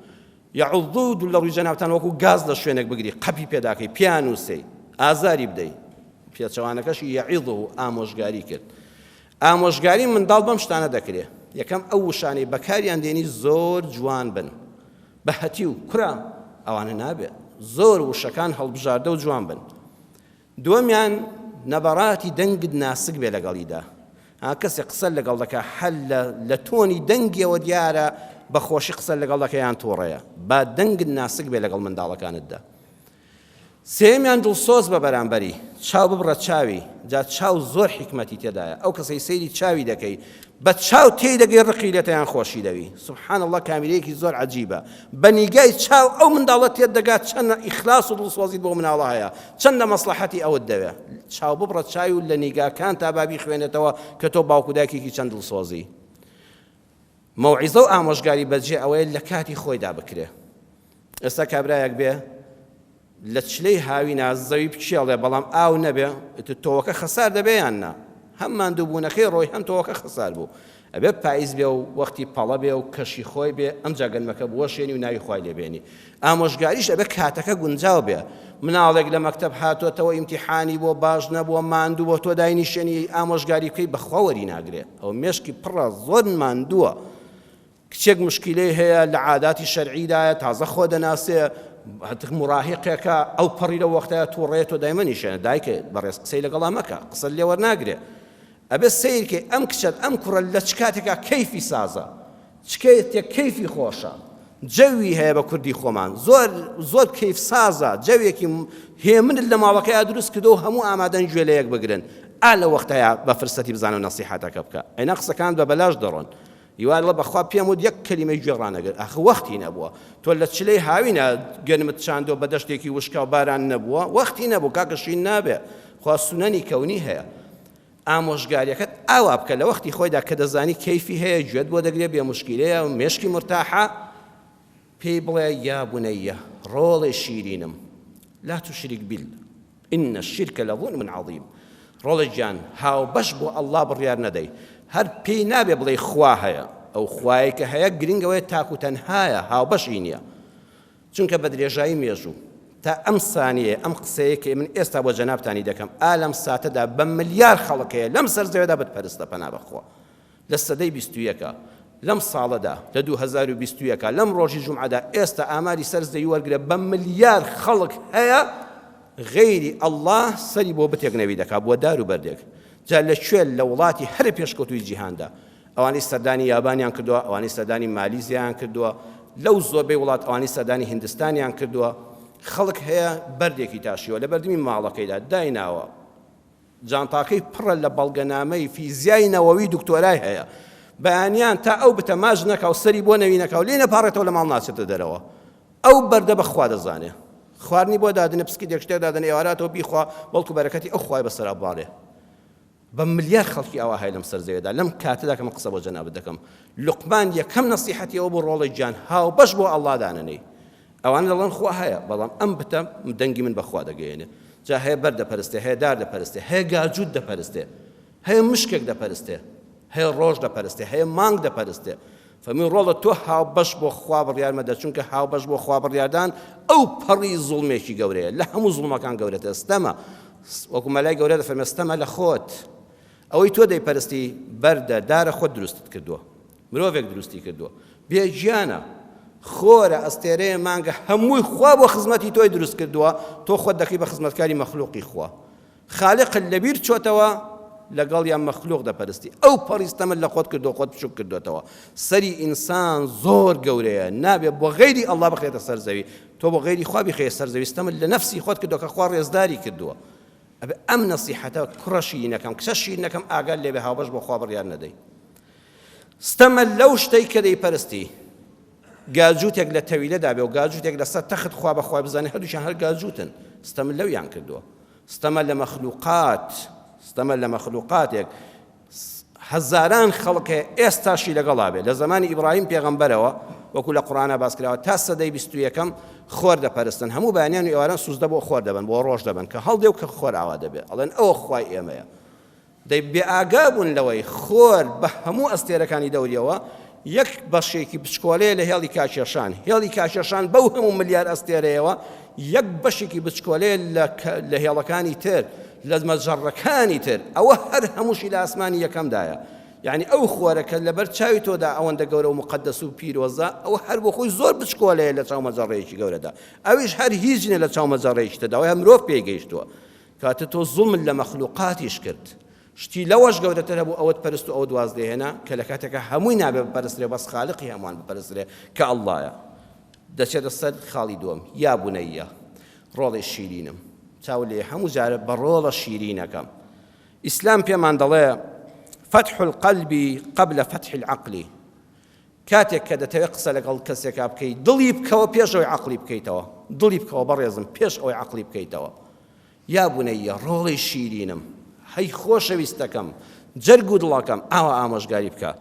S2: یعظه دوو لە ڕووی جەنابتان وەکو گاز لە شوێنێک بگری قەپی پێداکەی پیانووسەی ئازاری بدەی پێچەوانەکەشی یعظه ئامۆژگاری کرد ئامۆژگاری منداڵ بەم شتانە دەکرێت یەکەم ئەو وشانەی بەکاریان دێنی زۆر جوان بن بەهەتی و کورا ئەوانە نابێت زۆر وشەکان هەڵبژاردە و جوان بن دووەمیان نەبەڕاتی دەنگت ناسک بێ لەگەڵیدا کەسێک قسە لەگەڵ دەکات هەر لە تۆنی دەنگیەوە دیارە بەخۆشی قسە لەگەڵ دەکەیان تۆڕەیە با دەنگت ناسک بێ لەگەڵ منداڵەکانتدا سێمیان دڵسۆز بە بەرامبەری چاو ببڕە چاوی جا چاو زۆر حکمەتی تێدایە ئەو کەسەی سەیری چاوی دەکەی بە چاو تێی دەگەی ڕقی لێتەیان خۆشی دەوی سبحان الله کامیرەیەکی زۆر عەجیبە بە نیگای چاو ئەو منداڵە تێت دەگات چەند ئیخلاص و دڵسۆزیت بۆ مناڵە هەیە چەندە مەسلەحەتی ئەوت دەوێت چاو ببڕە چاوی و لە نیگاکان تا بابی خوێنێتەوە کە تۆ باوکو دایکێکی چەند دڵسۆزی مەوعیزە و ئامۆژگاری بەجێ ئەوەیە لە کاتی خۆیدا بکرێ ئێستا کابرایەک بێ لە چلەی هاوینە زەوی بچێڵێ بەڵام ئاو نەبێ تۆوەکە خەسار دەبێ یان نا هەم ماندووبوونەکەی ڕۆی هەم تۆوەکە خەسار بوو ئەبێ پاییز بێ و وەختی پەڵە بێ و کەشی خۆی بێ ئەم جاگەنمەکە بوەشێنی و ناوی خوای لێبێنی ئامۆژگاریش ئەبێ کاتەکە گونجاو بێ مناڵێک لە مەکتەب هاتووەتەوە ئیمتیحانی بۆ باش نەبووە ماندوو بۆ تۆ داینیشێنی ئامۆژگاری بکەی بەخوا وەری ناگرێ ئەو مێشکی پڕە زۆر ماندووە کچێک مشکلەی هەیە لە عاداتی شەرعیدایە تازە خۆ دەناسێ مراهقێکە ئەو پەڕی لە وەختەیە تووڕێت و دایمەنیشێنە دایکە بەڕێز قسەی لەگەڵا مەکە قسە لێ وەرناگرێ ئەبێ سیرکەی ئەم کچەت ئەم کوڕە لە چ کاتێکا کەیفی سازە چکێتێک کەیفی خۆشە جەوی هەیە بە کوردی خۆمان زۆر کەیف سازە جەوێکی هێمنت لە ماڵەکەیە دروست کردو و هەموو ئامادەن گوێ لە یەک بگرن لە وەختەیە بە فرسەتی بزانە و نەسیحەتەکە بکە ئەینا قسەکان بە بەلاش دەڕۆن یوان لە بەخوا پێم وت یەک کەلیمەی گوێ ڕانەگەر ئاخ وەختی نەبووە تۆ لە چلەی هاوینە گەنمت چاندۆ بە دەشتێکی وشکا و باران نەبووە وەختی نەبوو کاکەشین نابێ خوا سونەنی کەونی هەیە ئامۆژگاریەکەت ئاوا بکە لە وەختی خۆیدا کە دەزانی کەیفی هەیە گوێت بۆ دەگرێ بێ موشکیلەیە و مێشکی مرتاحە پێی بڵێ یا بونەیە ڕۆڵێ شیرینم لا تشرك بالله إن الشرك لظلم عظيم ڕۆڵە گیان هاوبەش بۆ ئەڵڵا بڕیار نەدەی هەر پێی نابێ بڵێ خوا هەیە ئەو خوایە کە هەیە گرنگەوەی تاک و تەنهایە هاوبەشی نییە چونکە بە درێژایی مێژوو تا ئەم سانیە ئەم قسەیە کە من ئێستا بۆ جەنابتانی دەکەم لەم ساتەدا بە ملیار خەڵک هەیە لەم سەر زەوێدا بتپەرستە پەنا بەخوا لە سەدەی 21 لەم ساڵەدا لە 2021 لەم ڕۆژی جومعەدا ئێستا ئاماری سەر زەوی وەرگرە بە ملیار خەڵک هەیە غەیری ئەڵڵا سەری بۆ بتێک نەوی دەکات بۆ دار و بەردێک جا لەکوێ لە وڵاتی هەر پێشکەوتووی جیهاندا ئەوانەی سەردانی یابانیان کردووە، ئەوانەی سەردانی مالیزیان کردووە، لەو زۆربەی وڵات ئەوانەی سەردانی هیندستانیان کردووە. خەڵک هەیە بەردێکی تاشیوە لە بەردەمی ماڵەکەیدا دایناوە، جانتاکەی پڕە لە بەڵگەنامەی فیزیای نەوەوی دکتۆرای هەیە، بەیانیان تا ئەو بتە ماژ نەکاو سەری بۆ نەوی نەکاو لێ نەپاڕێتەوە لە ماڵ ناچێتە دەرەوە. ئەو بەردە بەخوا دەزانێ، خواردنی بۆ دادنە پسکی دێکشتێک دادنە ئێواراتەوە بیخوا بەڵکو بەرەکەتی ئەو خوای بەسەرا بڵێ. بە ملیار خەڵکی ئەوە هەیە لەم سەر زەویەدا. لەم کاتەدا کە من قسە بۆ جەنابەت دەکەم، لوقمان یەکەم نەسیحەتیەوە بۆ ڕۆڵەی گیان هاو بەش بۆ ئەڵڵا دانەنەی. ئەوانە دەڵێن خوا هەیە، بەڵام ئەم بتە دەنگی من بەخوا دەگەیەنێ. جا هەیە بەر دەپەرستێ، هەیە دار دەپەرستێ، هەیە گاجوود دەپەرستێ، هەیە مشکێک دەپەرستێ، هەیە ڕۆژ دەپەرستێ، هەیە مانگ دەپەرستێ. فەرمی ڕۆڵە تۆ هاو بەش بۆ خوا بڕیار مەدە، چونکە هاو بەش بۆ خوا بڕیاردان ئەو پەڕی زوڵمێکی گەورەیە، لە هەموو زوڵمەکان گەورەتە. ستەمە وەکو مەلای گەورە دەفەرمێ ستەمە لە خۆت. ئەوەی تۆ دەیپەرستی بەردە دارە خۆت دروستت کردووە، مرۆڤێک دروستی کردووە، بێگیانە، خۆرە، ئەستێرەیە، مانگە، هەمووی خوا بۆ خزمەتی تۆی دروست کردووە، تۆ خۆت دەکەی بە خزمەتکاری مەخلوقی خوا. خالقت لەبیر چۆتەوە لەگەڵ یان مەخلوق دەپەرستی. ئەو پەڕیستەمە لە خۆت کردو، خۆت بچووک کردوێتەوە. سەری ئینسان زۆر گەورەیە، نابێت بۆ غەیری ئەڵڵا بخرێتە سەر زەوی، تۆ بۆ غەیری خوا بخەیە سەر زەوی. ستەمە لە نەفسی خۆت کردووە کە خوا ڕێزداری کردووە. ئەبێ ئەم نەسیحەتە کوڕەشی نەکەم، کچەشی نەکەم، ئاگال لێبێ هاوبەش بۆ خوا بڕیار نەدەی. ستەمە لەو شتەی کە دەیپەرستی، گاجووتێک لە تەویلەدا بێ و گاجووتێک لەسەر تەخت خوا بەخوا بزانێ، هەردووشیان هەر گاجووتن. ستەمە لەویان کردووە. ستەمە لە مەخلوقات، ستەمە لە مەخلوقاتێک هەزاران خەڵکێ ئێستاشی لەگەڵا بێ. لە زمانی ئیبراهیم پێغەمبەرەوە وەکو لە قورئانە باس کراوە تا سەدەی 21 خۆر دەپەرستن. هەموو بەیانیان و ئێواران سوزدە بۆ خۆر دەبن، بۆ ڕۆژ دەبن کە هەڵدێ و کە خۆر ئاوا دەبێ، ئەڵێن ئەوە خوای ئێمەیە. دەی بێئاگا بوون لەوەی خۆر بە هەموو ئەستێرەکانی دەوریەوە یەک بەشێکی بچکۆلەیە لە هێڵی کاکێشان. هێڵی کاکێشان بەو هەموو ملیار ئەستێرەیەوە یەک بەشێکی بچکۆلەیە لە هێڵەکانی تر، لە مەجەڕەکانی تر، ئەوە هەر هەمووشی لە ئاسمانی یەکەمدایە. یعنی ئەو خۆرەکە لەبەر چاوی تۆدا ئەوەندە گەورە و مقدس و پیرۆزە، ئەوە هەر بۆ خۆی زۆر بچکۆلەیە لە چاو مەجەڕەیەکی گەورەدا. ئەویش هەر هیچ نیە لە چاو مەجەڕەیەکی تردا، ئەوە مرۆڤ پێگەیشتووە. کاتە تۆ زوڵمت لە مەخلوقاتیش کرد، شتی لەوەش گەورەتر هەبوو ئەوەت پەرست و ئەوە دوازدەهێنا کە لە کاتێکە هەمووی نابێ بپەرسترێ، بەس خالقی هەمووان بپەرسترێ کە ئەڵڵایە. دەچێتە سەر خاڵی دووەم، یا بونەیە، ڕۆڵی شیرینم. چاو لێ هەموو جارە بە ڕۆڵە شیرینەکەم. ئیسلام پێمان دەڵێ فتح القلب قبل فتح العقل. کاتێک کە دەتەوێت قسە لەگەڵ کەسێکا بکەیت، دڵی بکەوە پێش ئەوەی عەقلی بکەیتەوە، دڵی بکەوە بەڕێزم پێش ئەوەی عەقلی بکەیتەوە. یا بونەیە، ڕۆڵی شیرینم، هەی خۆشەویستەکەم، جەرگ و دڵەکەم، ئاوا ئامۆژگاری بکە.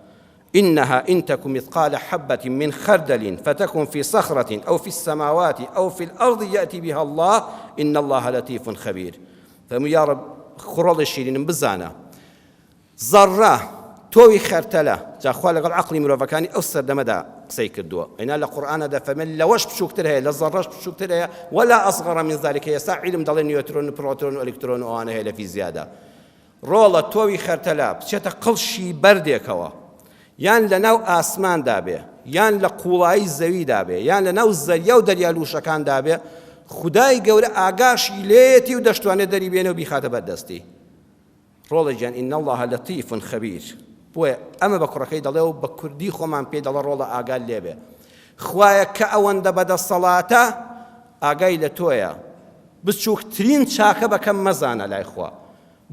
S2: إنها إن تك مثقال حبة من خردل فتكن في صخرة أو في السماوات أو في الأرض يأتي بها الله إن الله لطيف خبير. فيا رب خڕۆڵی شیرینم بزانە زەڕە تۆوی خەرتەلە. جا خوا لەگەڵ عەقلی مرۆڤەکانی ئەو سەردەمەدا قسەی کردووە. ئەینا لە قورئانەدا فەرمێن لەوەش بچووکتر هەیە، لە زەڕەش بچووکتر هەیە، ولا ئەصغەڕ من ذلك. ئێستا عیلم دەڵێن نیوترۆن و پرۆتۆن و ئەلکترۆن و ئەوانە هەیە لە فیزیادا. ڕۆڵە تۆوی خەرتەلە بچێتە قڵشی بەردێکەوە، یان لە ناو ئاسماندا بێ، یان لە قوڵایی زەویدا بێ، یان لە ناو زەریا و دەریالووشەکاندا بێ، خودای گەورە ئاگاشی لێتی و دەشتوانێت دەری بێنە و بیخاتە بەردەستی. ڕۆڵی گیان ئین الله لەطیف خەبیر. بۆیە ئەمە بە کوڕەکەی دەڵێ و بە کوردی خۆمان پێ دەڵێ ڕۆڵە ئاگال لێبێ. خوایە کە ئەوەندە بەدەسەڵاتە ئاگای لە تۆیە، بچووکترین چاکە بەکەم مەزانە لای خوا،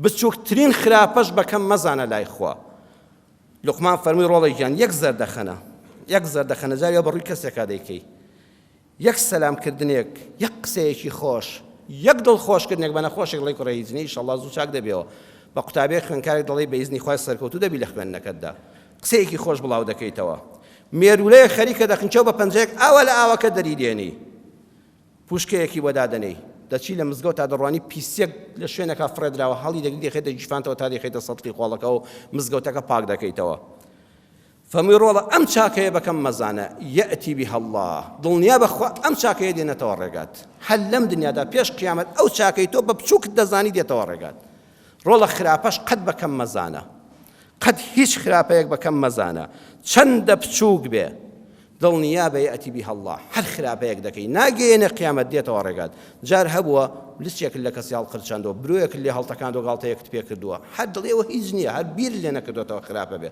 S2: بچووکترین خراپەش بەکەم مەزانە لای خوا. لوقمان فەرمووی ڕۆڵی گیان یەک زەردەخەنە جاویە بەڕووی کەسێکا دەیکەی، یەک سەلامکردنێک، یەک قسەیەکی خۆش، یەک دڵخۆشکردنێک بە نەخۆشێک لەی کوڕە هیچ نیە، ئینشەڵڵا زوو چاک دەبێەوە. بە قوتابێک خوێنکارێک دەڵێ بە ئیزنی خوای سەرکەوتوو دەبی لە خوێندنەکەتدا، قسەیەکی خۆش بڵاو دەکەیتەوە. مێرولەیە خەریکە دەخنچەوە بە پەنجەیەک ئاوە لە ئاوەکە دەریدێنی، پوشکەیەکی بۆ دادەنەی، دەچی لە مزگەوت تا دەڕوانی پیسێک لە شوێنەکە فڕێدراوە، هەڵی دەگری دەخێتە جیفانتەوە تا دەخێتە سەطحی خۆڵەکە و مزگەوتەکە پاک دەکەیتەوە. فەرمووی ڕۆڵە ئەم چاکەیە بەکەم مەزانە یەئتی بها الله. دڵنیا بەخوا ئەم چاکەیە دێنێتەوە ڕێگات. هەر لەم دنیادا پێش قیامەت ئەو چاکەی تۆ بە بچووکت دەزانی دێتەوە ڕێگات. ڕۆڵە خراپەش قەت بەکەم مەزانە، قەت هیچ خراپەیەک بەکەم مەزانە، چەندە بچووک بێ، دڵنیا بە یەئتی بها الله. هەر خراپەیەک دەکەی ناگەیەنێ قیامەت دێتەوە ڕێگات. جار هەبووە لچێک لە کەسی هەڵقرچاندەوە، برۆیەک لێ هەڵتەکاندەوە، گاڵتەیەکت پێ کردووە، هەر دڵێەوە هیچ نییە، هەر بیر لێ نەکردوێتەوە خراپە بێ.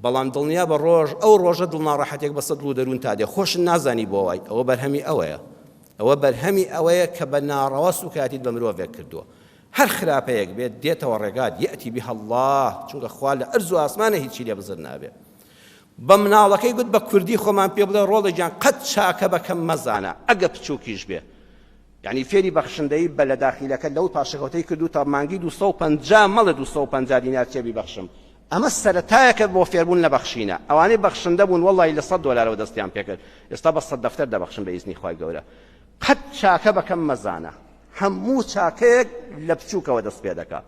S2: بەڵام دڵنیا بە ڕۆژ ئەو ڕۆژە دڵناڕەحەتێک بەسە دڵ و دەروون تا دێ خۆشن نازانی بۆ وای ئەوە بەرهەمی ئەوەیە ئەوە بەرهەمی ئەوەیە کە بە ناڕەوە سوکاتیت بە مرۆڤێک کردووە هەر خراپەیەک بێت دێتەوە ڕێگات یەتی بها الله چونکە خوا لە ئەرز و ئاسمانە هیچی لێ بزر نابێ بە مناڵەکەی گوت بە کوردی خۆمان پێ بڵێ ڕۆڵە گیان قەت چاکە بەکەم مەزانە ئەگە بچووکیش بێ یعنی فێری بەخشندەی بە لە داخیلەکە لەو پاشەکەوتەی کردو تا مانگی 250 مەڵە 250 دینار تێبی بەخشم ئەمە سەرەتایەکە بۆ فێربوون لە بەخشینە ئەوانەی بەخشندە بوون وەڵی لە 100 دۆلارەوە دەستیان پێکرد ئێستا بە 100 دەفتەر دەبەخشن بە ئیزنی خوای گەورە قەت چاکە بەکەم مەزانە هەموو چاکەیەک لە بچووکەوە دەست پێ دەکا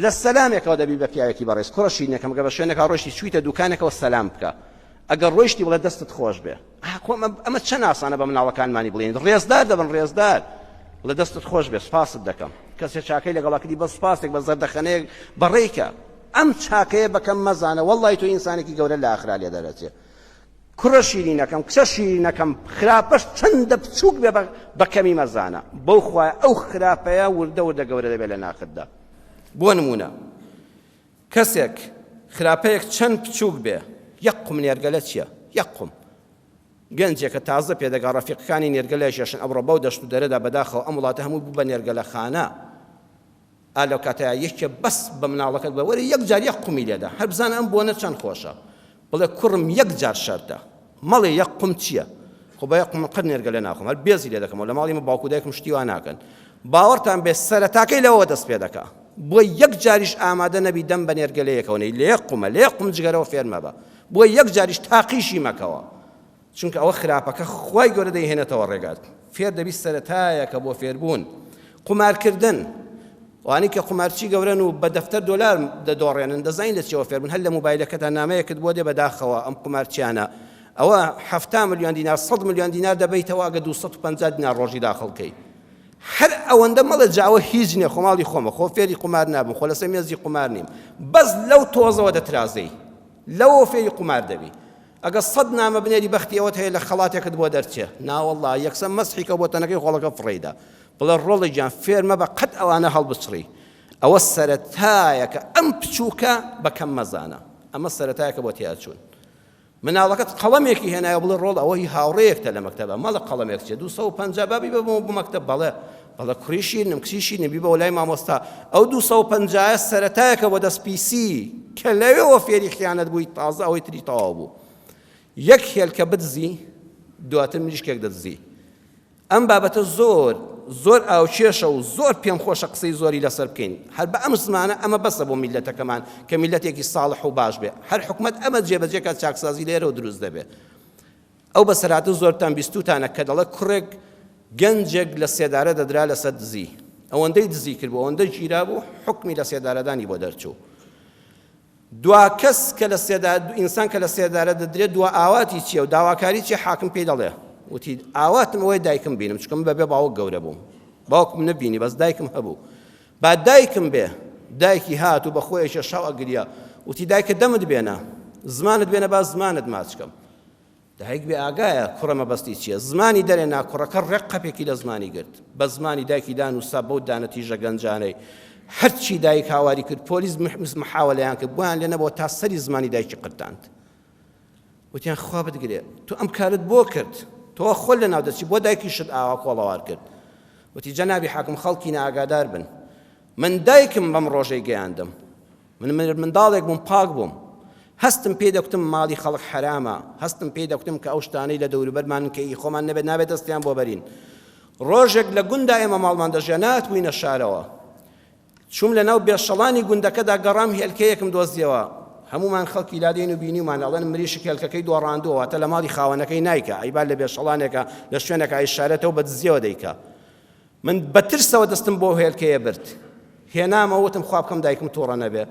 S2: لە سەلامێکەوە دەبی بە پیاوێکی بەڕێز کوڕەشی نەکەم گە بە شوێنێکا ڕۆیشتی چوویتە دوکانێکەوە سەلام بکە ئەگەر ڕۆیشتی بڵێ دەستت خۆش بێ ئەمە چەند ئاسانە بە مناڵەکانمانی بڵێن ڕێزدار دەبن ڕێزدار بڵێ دەستت خۆش بێ سوپاست دەکەم کەسێک چاکەی لەگەڵاکردی بە سوپاسێک بە زەردەخەنەیەک بەڕێیکە ئەم چاکەیە بەکەم مەزانە وەڵی تۆ ئینسانێکی گەورە لە ئاخرا لێ دەرەچێت کوڕە شیرینەکەم کچە شیرینەکەم خراپەش چەندە بچووک بێ بە کەمی مەزانە بەو خوایە ئەو خراپەیە وردە وردە گەورە دەبێت لە ناخدا بۆ نمونە کەسێک خراپەیەک چەند بچووک بێ یەک قوم نێرگەلە چییە یەک قوم گەنجێکە تازە پێدەگا ڕەفیقەکانی نێرگەلەی شێشن ئەمڕۆ بەو دەشت و دەرەدا بەداخەوە ئەم وڵاتە هەموو بوو بە نێرگەلەخانە ئالەو کاتەیە یەکێ بەس بە مناڵەکەت بە وەرە یەک جار یەک قومی لێدا هەر بزانە ئەم بۆنە چەند خۆشە بڵێ کوڕم یەک جار شەردە مەڵێ یەک قوم چییە خۆ بە یەک قوم قەت نێرگەلە ناخۆم هەر بێزی لێ دەکەمەوە لە ماڵی من باوکو دایکم شتی وا ناکەن باوەڕتان بێ سەرەتاکەی لەوە دەست پێ دەکا بۆ یەک جاریش ئامادە نەبی دەم بە نێرگەلەیەکەوەی لێ یەک قومە لێ یەک قوم جگەرەوە فێر مەبە بۆ یەک جاریش تاقیشی مەکەوە چونکە ئەوە خراپەکە خوای گەورە دەیهێنێتەوە ڕێگات فێر دەبی سەرەتایەکە بۆ فێربوون قومارکردن وانی کە قومارچی گەورەن و بە دەفتەر دۆلار دەدۆڕێنن دەزانین لە چێوە فێربوون هەر لە مۆبایلەکەتان نامەیەکت بۆ دێ بەداخەوە ئەم قومارچیانە ئەوە 70 ملیۆن دینار 100 ملیۆن دینار دەبیتەوە ئەگە 250 دینار ڕۆژی داخڵکەی هەر ئەوەندە مەڵە جاوە هیچ نییە خۆماڵی خۆمە خۆ فێری قومار نابم خۆ لەسەر مێزی قومار نیم بەس لەو تۆزەوە دەترازەی لەوە فێری قومار دەبی ئەگە 100 نامە بنێری بەختی ئەوەت هەیە لە خەڵاتێکت بۆ دەرچێ ناوەڵڵا یەکسەر مەسحیکە بۆ تەنەکەی خۆڵەکە فڕێدا بڵێ ڕۆڵی گیان فێرمە بە قەت ئەوانە هەڵبچڕی ئەوە سەرەتایەکە ئەم بچووکە بەکەم مەزانە ئەمە سەرەتایەکە بۆ تیاچوون مناڵەکەت قەڵەمێکی هێنایە بڵێ ڕۆڵ ئەوەی هاوڕەیەکتە لە مەکتەبە مەڵە قەڵەمێک چێ 250 بابی بە مەکتەب بەڵێ کوڕی شیرنم کچی شیرنم بی بە لای مامۆستا ئەو 250 سەرەتایەکە بۆ دەستپیسی کە لەوێەوە فێری خیانەت بووی تازە ئەوەی تری تەواو بوو یەک هێلکە بدزی دواتر مریشکێک دەدزی ئەم بابەتە زۆر ئاوچێشە و زۆر پێم خۆشە قسەی زۆری لەسەر بکەین هەر بە ئەم زمانە ئەمە بەسە بۆ میلەتەکەمان کە میلەتێکی ساڵح و باش بێ هەر حکومەت ئەمە جێبەجێکە چاکسازی لێرەوە دروست دەبێ ئەو بەسەراتە زۆرتان بیستوتانە کە دەڵێ کوڕێک گەنجێک لە سێدارە دەدرا لەسەر دزی ئەوەندەی دزی کرد بۆ ئەوەندەی گیرا بوو حکمی لە سێدارەدانی بۆ دەرچوو دوا کەس کە لە ئینسان کە لە سێدارە دەدرێت دوا ئاواتی چییە و داواکاری چی حاکم پێی دەڵێ وتی ئاواتم ئەوەی دایکم بینم چکم بەبێ باوک گەورە بووم باوکم نبینی بەس دایکم هەبوو با دایکم بێ دایکی هات و بە خۆیشە شەو ئەگریا وتی دایکە دەمت بێنە زمانت بێنە با زمانت ماچکەم دایک بێ ئاگایە کوڕەمە بەستی چییە زمانی دەرێ ناکوڕەکە ڕێک قەپێکی لە زمانی گرت بە زمانی دایکی دانووسا بەو دانەتیژە گەنجانەی هەرچی دایک هاواری کرد پۆلیس محاوەلەیان کرد بۆیان لێ نەبەوە تا سەری زمانی دایکی قرتاند وتیان خوا بتگرێ تو ئەم کارت بۆ کرد تۆ خۆل لە ناو دەچی بۆ دایکیشت ئاوا کۆڵەوار کرد وتی جەنابی حاکم خەڵکی ناگادار بن من دایکم بەم ڕۆژەی گەیاندم من منداڵێک بووم پاک بووم هەستم پێ دەکوتم ماڵی خەڵک حرامە هەستم پێ دەکوتم کە ئەو شتانەی لە دەوروبەرمان کەی خۆمان نەبێت نابێت دەستیان بۆ بەرین ڕۆژێک لە گوندا ئێمە ماڵمان دەژێ ناتبووینە شارەوە چوم لە ناو بێشەڵانی گوندەکەدا گەڕام هێلکەیەکم دۆزیەوە هەمومان خەڵکی لادێن و بینیمان ئەڵێن مریشک هێلکەکەی دۆڕاندووە واتە لە ماڵی خاوەنەکەی نایکە ئەیبال لە بێشەڵانێکە لە شوێنێکە ئایشارەتەوە بە دزیەوە دەیکە من بەترسەوە دەستم بۆ هێلکەیە برد هێنامە وتم خوا بکەم دایکم تووڕە نەبێ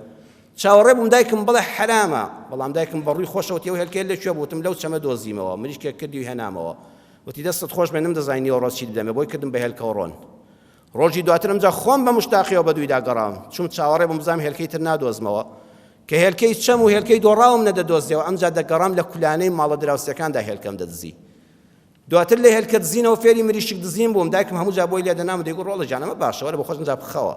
S2: چاوەڕێ بووم دایکم بڵێ حرامە بەڵام دایکم بەڕووی خۆشەوە تێو هێلکەیە لەکوێ بووتم لەو چەمە دۆزیمەوە مریشکێک کردی و هێنامەوە وتی دەستت خۆش بێ نەمدەزانینی ئەو ڕۆژ چی دەمێ بۆی کردم بە هێلکەوە ڕۆن ڕۆژی دواترم جا خۆم بە مشتاقیەوە بە دوویدا گەڕام چوم چاوەڕێ بووم بزانم هێلکەی تر نادۆزمەوە کە هێلکەی چەم و هێلکەی دۆڕاوم نەدەدۆزیەوە ئەمجا دەگەڕام لە کولانەی ماڵە دراوسەکاندا هێلکەم دەدزی دواتر لە هێلکە دزینەوە فێری مریشک دزین بووم دایکم هەموو جا بۆی لێ دەنام دەیگوت ڕۆڵە جان ئەمە باشە وەرە بە خۆشم جا بخەوە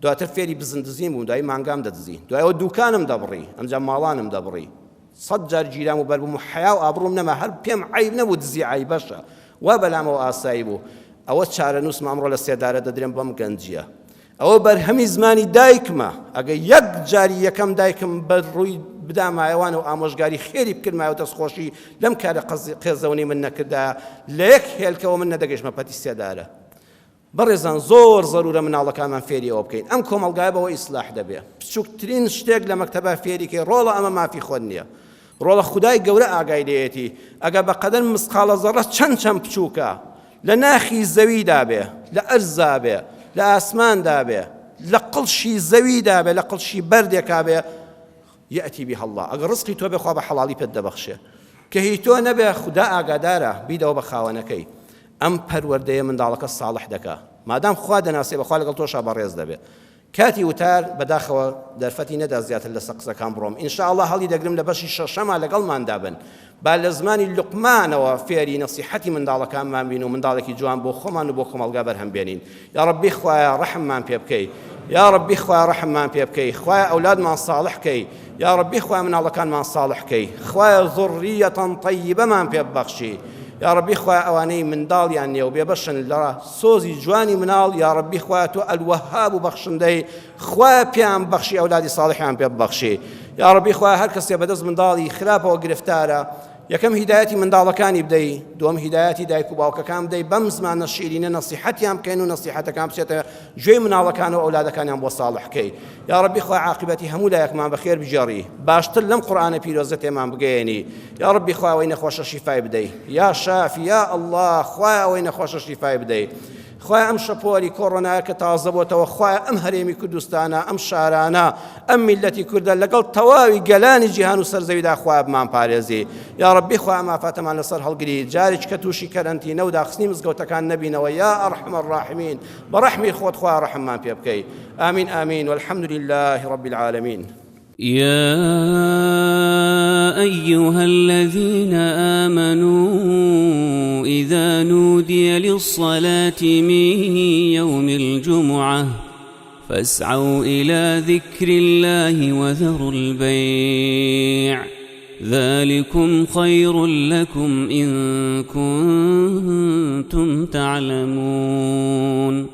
S2: دواتر فێری بزن دزین بووم دوای مانگام دەدزی دوایەوە دوکانم دەبڕی ئەمجا ماڵانم دەبڕی 100 جار گیرام و بەربووم و حیا و ئابڕووم نەما هەر پێم عیب نەبوو دزی عیبەشە وا بەلامەوە ئاسایی بوو ئەوە چارەنووسم ئەمڕۆ لە سێدارە دەدرێن بەم گەنجیە ئەوە بەرهەمی زمانی دایکمە ئەگە یەک جاری یەکەم دایکم بە ڕووی بدامایەوان و ئامۆژگاری خێری بکردمایەوە دەستخۆشی لەم کارە قێزەونەی من نەکردا لە یەک هێلکەوە من نەدەگەیشتمە پەتی سێدارە بەڕێزان زۆر زەرورە مناڵەکانمان فێری ئەوە بکەین ئەم کۆمەڵگایە بەوە ئیسلاح دەبێ بچووکترین شتێک لە مەکتەبە فێریکەی ڕۆڵە ئەمە مافی خۆت نییە ڕۆڵە خودای گەورە ئاگای لێیەتی ئەگە بەقەدەر مسقالە زەڕە چەند بچووکە لە ناخی زەویدا بێ لە ئەرزا بێ لە ئاسماندا بێ لە قڵشی زەویدا بێ لە قڵشی بەردێکا بێ یەتی بی هەڵڵا ئەگە ڕزقی تۆ بێ خوا بە حەڵاڵی پێت دەبەخشێ کە هی تۆ نەبێ خوددا ئاگادارە بیدەوە بە خاوەنەکەی ئەم پەروەردەیە منداڵەکە ساڵح دەکا مادام خوا دەناسێ بەخوا لەگەڵ تۆشا بەڕێز دەبێ کاتی وتار بەداخەوە دەرفەتی نەدا زیاتر لە قسەکان بڕۆم ئینشاءالله هەڵی دەگرم لە بەشی شەشەما لەگەڵماندا بن با لە زمانی لوقمانەوە فێری نەسیحەتی منداڵەکانمان بین و منداڵێکی جوان بۆ خۆمان و بۆ کۆمەڵگا بەرهەم بێنین یا ڕەبی خوایە ڕەحممان پێ بکەی یا ڕەبی خوایە ڕەحممان پێ بکەی خوایە ئەولادمان ساڵح کەی یا ڕەبی خوایە مناڵەکانمان ساڵح کەی خوایە ذوڕیەتەن طەیبەمان پێ ببەخشی یا ڕەبی خوایە ئەوانەی منداڵیان نییە و بێبەشن لە سۆزی جوانی مناڵ یا ڕەبی خوایە تۆ ئەلوەهاب و بەخشندەی خوایە پێیان بەخشی ئەولادی ساڵحیان پێ ببەخشی یا ڕەبی خوایە هەر کەسێ بەدەست منداڵی خراپەوە گرفتارە یەکەم هیدایەتی منداڵەکانی بدەی دووەم هیدایەتی دایک و باوکەکان بدەی بەم زمانە شیرینە نەسیحەتیان بکەین و نەسیحەتەکان بچێتە گوێی مناڵەکان و ئەولادەکانیان بۆ ساڵح بکەی یا ڕەبی خوای عاقبەتی هەموو لایەکمان بەخێر بژێڕی باشتر لەم قورئانە پیرۆزە تێمان بگەیەنی یا ڕەبی خوای ئەوەی نەخۆشە شیفای بدەی یا شافی یا ئەڵڵا خوای ئەوەی نەخۆشە شیفای بدەی خوای ئەم شەپۆلی کۆڕۆنایە کە تازە بۆتەوە خوای ئەم هەرێمی کوردستانە ئەم شارانە ئەم میلەتی کوردە لەگەڵ تەواوی گەلانی جیهان و سەرزەویدا خوای بمان پارێزی یا ڕەبی خوای ئەم ئافاتەمان لەسەر هەڵگری جارێک کە تووشی کەرەنتینە و داخستنی مزگەوتەکان نەبینەوە یا ئەرحەمە الراحمین بەڕەحمی خۆت خوای ڕەحممان پێ بکەی ئامین ئامین والحەمد لله رب العالمين
S1: يا أيها الذين آمنوا إذا نودي للصلاة من يوم الجمعة فاسعوا إلى ذكر الله وذروا البيع ذلكم خير لكم إن كنتم تعلمون